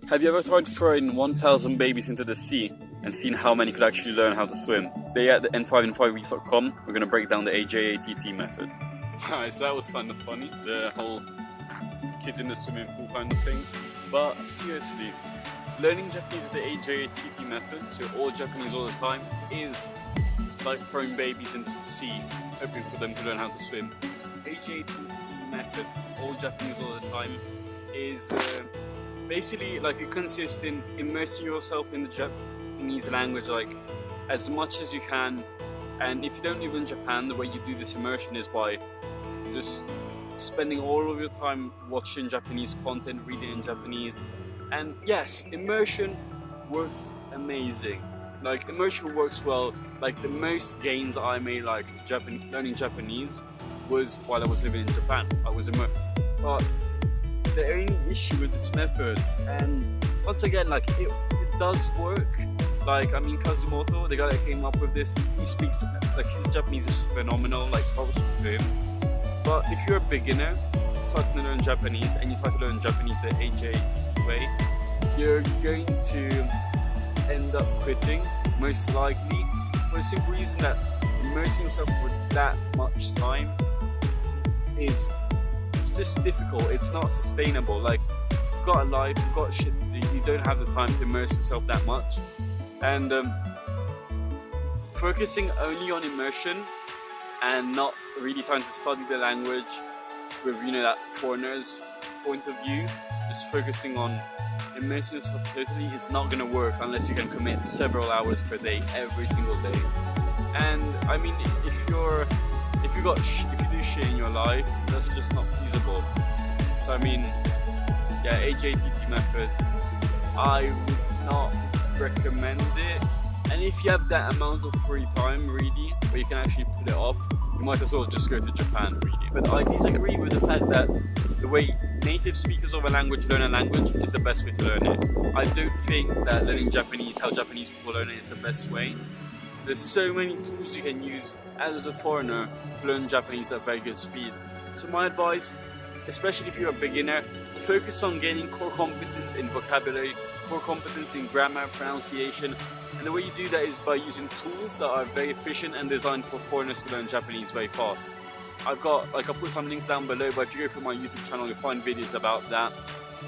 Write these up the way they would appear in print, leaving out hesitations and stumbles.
Have you ever tried throwing 1,000 babies into the sea and seen how many could actually learn how to swim? Today at the n5in5weeks.com, we're going to break down the AJATT method. Alright, so that was kind of funny, the whole kids in the swimming pool kind of thing. But seriously, learning Japanese with the AJATT method, so all Japanese all the time, is like throwing babies into the sea, hoping for them to learn how to swim. AJATT method, all Japanese all the time, is basically like you consist in immersing yourself in the Japanese language like as much as you can. And if you don't live in Japan, the way you do this immersion is by just spending all of your time watching Japanese content, reading in Japanese. And yes, immersion works amazing. Like immersion works well. Like the most gains I made like learning Japanese was while I was living in Japan. I was immersed. But the only issue with this method, and once again, like it does work. Like, I mean, Kazumoto, the guy that came up with this, he speaks, like his Japanese is phenomenal, like props to him. But if you're a beginner starting to learn Japanese and you try to learn Japanese the AJ way, you're going to end up quitting, most likely, for the simple reason that immersing yourself for that much time is just difficult. It's not sustainable. Like, you've got a life, you've got shit to do, you don't have the time to immerse yourself that much. And focusing only on immersion and not really trying to study the language with, you know, that foreigner's point of view, just focusing on immersing yourself totally is not going to work unless you can commit several hours per day, every single day. And I mean, if you do shit in your life, that's just not feasible. So I mean, yeah, AJATT method, I would not recommend it. And if you have that amount of free time, really, where you can actually put it off, you might as well just go to Japan, really. But I disagree with the fact that the way native speakers of a language learn a language is the best way to learn it. I don't think that learning Japanese, how Japanese people learn it, is the best way. There's so many tools you can use as a foreigner to learn Japanese at very good speed. So my advice, especially if you're a beginner, focus on gaining core competence in vocabulary, core competence in grammar, pronunciation, and the way you do that is by using tools that are very efficient and designed for foreigners to learn Japanese very fast. I'll put some links down below, but if you go through my YouTube channel, you'll find videos about that.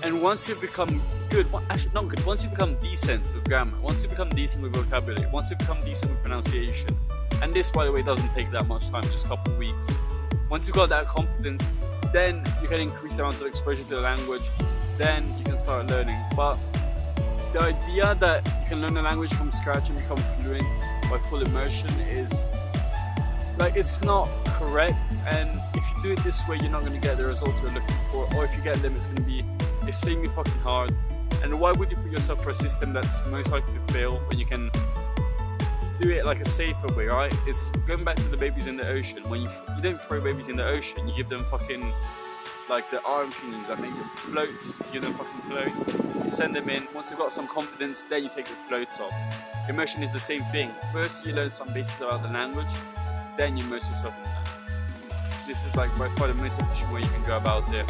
And once you become good, actually not good, once you become decent with grammar, once you become decent with vocabulary, once you become decent with pronunciation, and this, by the way, doesn't take that much time, just a couple of weeks. Once you've got that competence, then you can increase the amount of exposure to the language, then you can start learning. But the idea that you can learn a language from scratch and become fluent by full immersion is, like, it's not correct. And if you do it this way, you're not going to get the results you're looking for, or if you get them, it's going to be extremely fucking hard. And why would you put yourself for a system that's most likely to fail when you can do it like a safer way, right? It's going back to the babies in the ocean. When you don't throw babies in the ocean, you give them fucking like the arm thingies that make them floats. You give them fucking floats. You send them in. Once they've got some confidence, then you take the floats off. Immersion is the same thing. First, you learn some basics about the language, then you immerse yourself in the language. This is like by far the most efficient way you can go about it.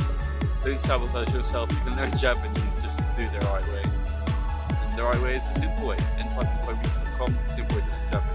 Don't sabotage yourself. You can learn Japanese, just do it the right way. And the right way is the simple way. n5in5weeks.com, simple way to learn Japanese.